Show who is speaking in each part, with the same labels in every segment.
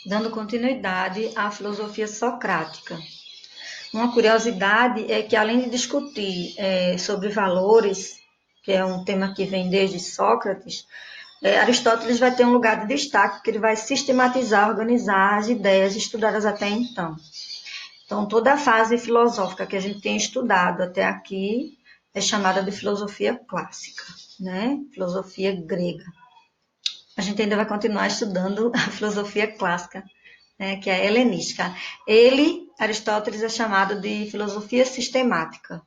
Speaker 1: dando continuidade à filosofia socrática. Uma curiosidade é que, além de discutir sobre valores, que é um tema que vem desde Sócrates, Aristóteles vai ter um lugar de destaque, porque ele vai sistematizar, organizar as ideias estudadas até então. Então, toda a fase filosófica que a gente tem estudado até aqui é chamada de filosofia clássica, né? Filosofia grega. A gente ainda vai continuar estudando a filosofia clássica, né, que é a helenística. Ele, Aristóteles, é chamado de filosofia sistemática,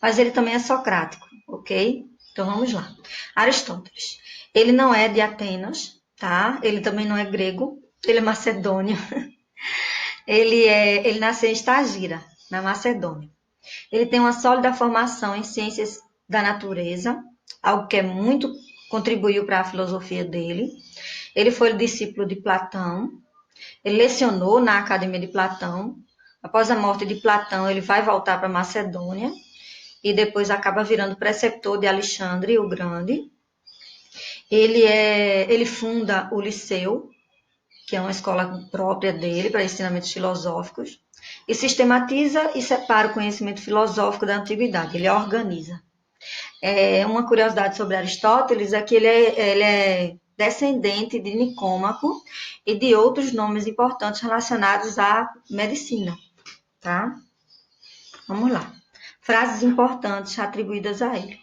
Speaker 1: mas ele também é socrático, ok? Então vamos lá. Aristóteles, ele não é de Atenas, tá? Ele também não é grego, ele é macedônio. Ele nasceu em Estagira, na Macedônia. Ele tem uma sólida formação em ciências da natureza, algo que muito contribuiu para a filosofia dele. Ele foi discípulo de Platão, ele lecionou na Academia de Platão. Após a morte de Platão, ele vai voltar para Macedônia e depois acaba virando preceptor de Alexandre o Grande. Ele funda o Liceu, que é uma escola própria dele para ensinamentos filosóficos, e sistematiza e separa o conhecimento filosófico da antiguidade, ele organiza. Uma curiosidade sobre Aristóteles é que ele é descendente de Nicômaco e de outros nomes importantes relacionados à medicina, tá? Vamos lá. Frases importantes atribuídas a ele.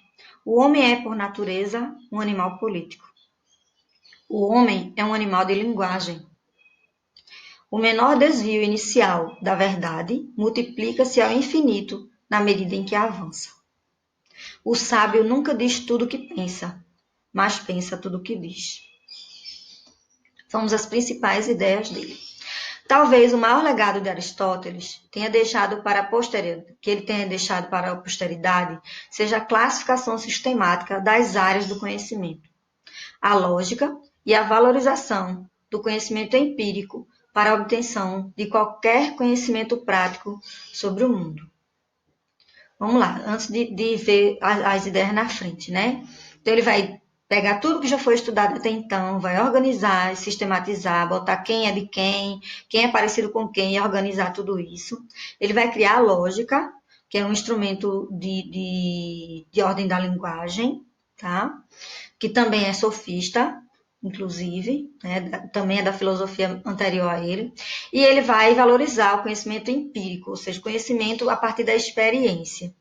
Speaker 1: O homem é, por natureza, um animal político. O homem é um animal de linguagem. O menor desvio inicial da verdade multiplica-se ao infinito na medida em que avança. O sábio nunca diz tudo o que pensa, mas pensa tudo o que diz. Vamos às principais ideias dele. Talvez o maior legado de Aristóteles tenha deixado para a posteridade, que ele tenha deixado para a posteridade, seja a classificação sistemática das áreas do conhecimento, a lógica e a valorização do conhecimento empírico para a obtenção de qualquer conhecimento prático sobre o mundo. Vamos lá, antes de ver as ideias na frente, né? Então, ele vai pegar tudo que já foi estudado até então, vai organizar, sistematizar, botar quem é de quem é parecido com quem, e organizar tudo isso. Ele vai criar a lógica, que é um instrumento de ordem da linguagem, tá? Que também é sofista, inclusive, né? Também é da filosofia anterior a ele. E ele vai valorizar o conhecimento empírico, ou seja, conhecimento a partir da experiência.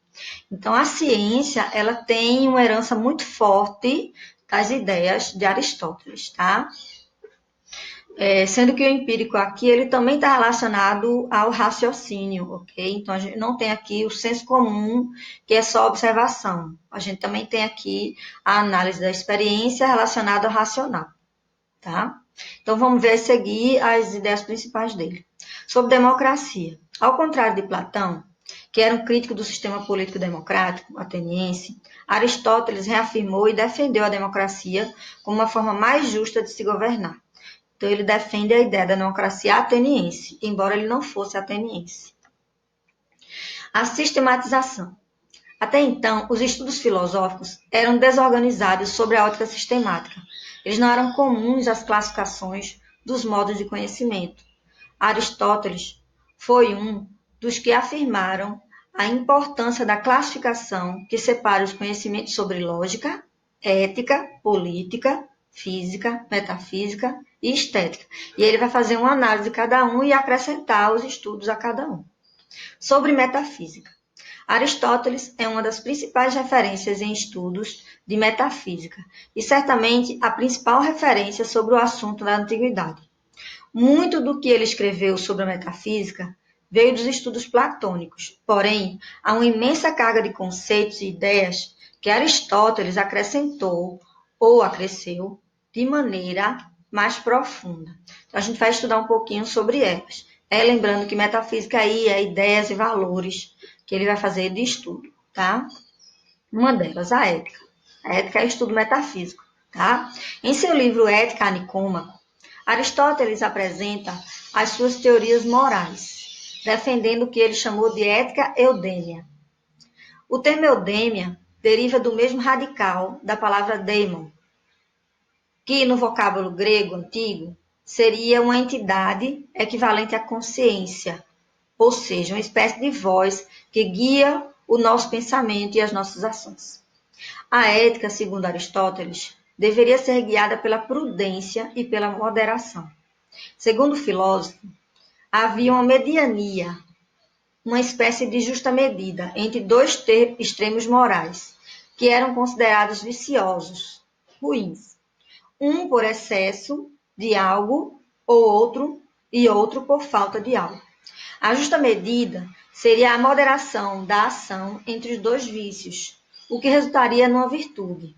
Speaker 1: Então, a ciência, ela tem uma herança muito forte das ideias de Aristóteles, tá? Sendo que o empírico aqui, ele também está relacionado ao raciocínio, ok? Então, a gente não tem aqui o senso comum, que é só observação. A gente também tem aqui a análise da experiência relacionada ao racional, tá? Então, vamos ver a seguir as ideias principais dele. Sobre democracia. Ao contrário de Platão, que era um crítico do sistema político democrático ateniense, Aristóteles reafirmou e defendeu a democracia como uma forma mais justa de se governar. Então, ele defende a ideia da democracia ateniense, embora ele não fosse ateniense. A sistematização. Até então, os estudos filosóficos eram desorganizados sobre a ótica sistemática. Eles não eram comuns às classificações dos modos de conhecimento. Aristóteles foi um dos que afirmaram a importância da classificação que separa os conhecimentos sobre lógica, ética, política, física, metafísica e estética. E ele vai fazer uma análise de cada um e acrescentar os estudos a cada um. Sobre metafísica. Aristóteles é uma das principais referências em estudos de metafísica e certamente a principal referência sobre o assunto da antiguidade. Muito do que ele escreveu sobre a metafísica veio dos estudos platônicos, porém, há uma imensa carga de conceitos e ideias que Aristóteles acrescentou ou acresceu de maneira mais profunda. Então, a gente vai estudar um pouquinho sobre elas. Lembrando que metafísica aí é ideias e valores que ele vai fazer de estudo, tá? Uma delas, a ética. A ética é estudo metafísico, tá? Em seu livro Ética a Nicômaco, Aristóteles apresenta as suas teorias morais, defendendo o que ele chamou de ética eudêmia. O termo eudêmia deriva do mesmo radical da palavra daimon, que no vocábulo grego antigo seria uma entidade equivalente à consciência, ou seja, uma espécie de voz que guia o nosso pensamento e as nossas ações. A ética, segundo Aristóteles, deveria ser guiada pela prudência e pela moderação. Segundo o filósofo, havia uma mediania, uma espécie de justa medida entre dois extremos morais, que eram considerados viciosos, ruins. Um por excesso de algo e outro por falta de algo. A justa medida seria a moderação da ação entre os dois vícios, o que resultaria numa virtude.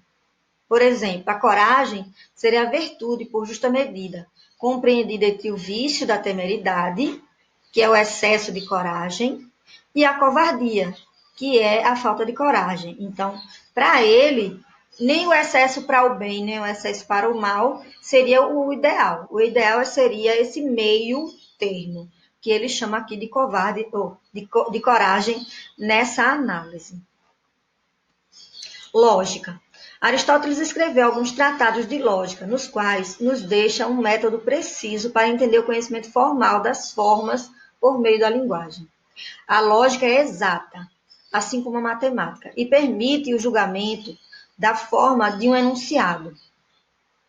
Speaker 1: Por exemplo, a coragem seria a virtude por justa medida, compreendida entre o vício da temeridade, que é o excesso de coragem, e a covardia, que é a falta de coragem. Então, para ele, nem o excesso para o bem, nem o excesso para o mal seria o ideal. O ideal seria esse meio termo, que ele chama aqui de covarde ou de coragem nessa análise. Lógica. Aristóteles escreveu alguns tratados de lógica, nos quais nos deixa um método preciso para entender o conhecimento formal das formas por meio da linguagem. A lógica é exata, assim como a matemática, e permite o julgamento da forma de um enunciado,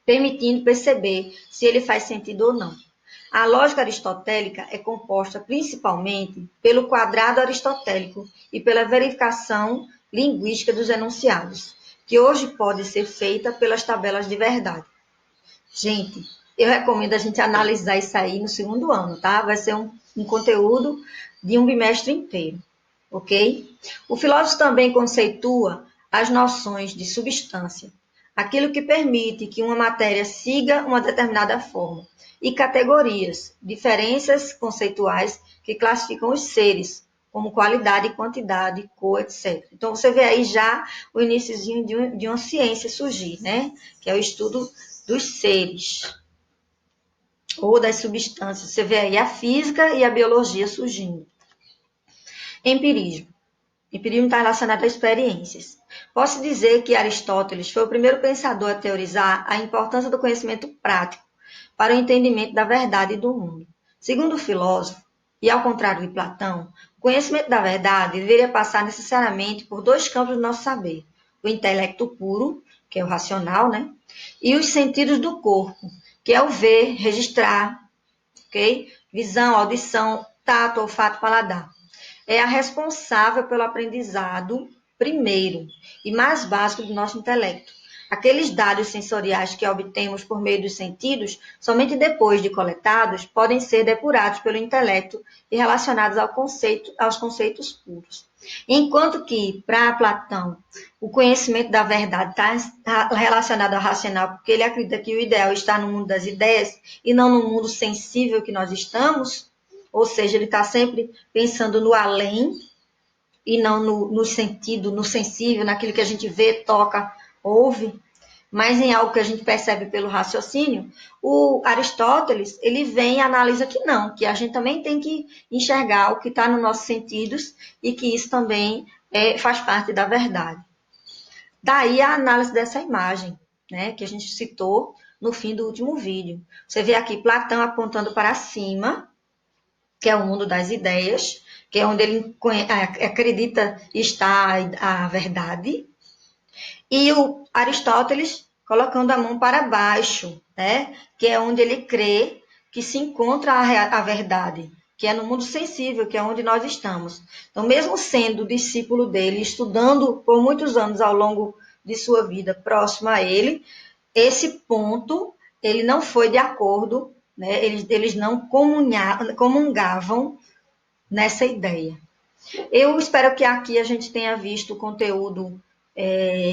Speaker 1: permitindo perceber se ele faz sentido ou não. A lógica aristotélica é composta principalmente pelo quadrado aristotélico e pela verificação linguística dos enunciados, que hoje pode ser feita pelas tabelas de verdade. Gente, eu recomendo a gente analisar isso aí no segundo ano, tá? Vai ser um conteúdo de um bimestre inteiro, ok? O filósofo também conceitua as noções de substância, aquilo que permite que uma matéria siga uma determinada forma, e categorias, diferenças conceituais que classificam os seres, como qualidade, quantidade, cor, etc. Então, você vê aí já o iniciozinho de uma ciência surgir, né? Que é o estudo dos seres, ou das substâncias. Você vê aí a física e a biologia surgindo. Empirismo. Empirismo está relacionado a experiências. Posso dizer que Aristóteles foi o primeiro pensador a teorizar a importância do conhecimento prático para o entendimento da verdade do mundo. Segundo o filósofo, e ao contrário de Platão, o conhecimento da verdade deveria passar necessariamente por dois campos do nosso saber: o intelecto puro, que é o racional, né? E os sentidos do corpo, que é o ver, registrar, ok? Visão, audição, tato, olfato, paladar. É a responsável pelo aprendizado primeiro e mais básico do nosso intelecto. Aqueles dados sensoriais que obtemos por meio dos sentidos, somente depois de coletados, podem ser depurados pelo intelecto e relacionados aos conceitos puros. Enquanto que, para Platão, o conhecimento da verdade está relacionado ao racional, porque ele acredita que o ideal está no mundo das ideias e não no mundo sensível que nós estamos, ou seja, ele está sempre pensando no além e não no sentido, no sensível, naquilo que a gente vê, toca, ouve, mas em algo que a gente percebe pelo raciocínio. O Aristóteles, ele vem e analisa que não, que a gente também tem que enxergar o que está nos nossos sentidos e que isso também faz parte da verdade. Daí a análise dessa imagem, né, que a gente citou no fim do último vídeo. Você vê aqui Platão apontando para cima, que é o mundo das ideias, que é onde ele acredita estar a verdade, e o Aristóteles colocando a mão para baixo, né? Que é onde ele crê que se encontra a verdade, que é no mundo sensível, que é onde nós estamos. Então, mesmo sendo discípulo dele, estudando por muitos anos ao longo de sua vida próximo a ele, esse ponto ele não foi de acordo, né? Eles não comungavam nessa ideia. Eu espero que aqui a gente tenha visto o conteúdo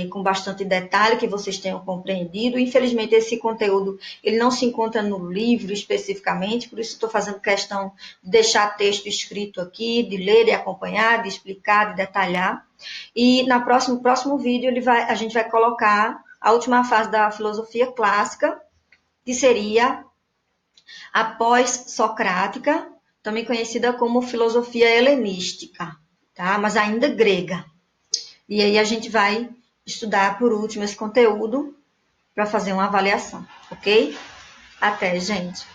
Speaker 1: com bastante detalhe, que vocês tenham compreendido. Infelizmente, esse conteúdo ele não se encontra no livro especificamente, por isso estou fazendo questão de deixar texto escrito aqui, de ler e acompanhar, de explicar, de detalhar. E no próximo vídeo a gente vai colocar a última fase da filosofia clássica, que seria a pós-socrática, também conhecida como filosofia helenística, tá? Mas ainda grega. E aí a gente vai estudar por último esse conteúdo para fazer uma avaliação, ok? Até, gente!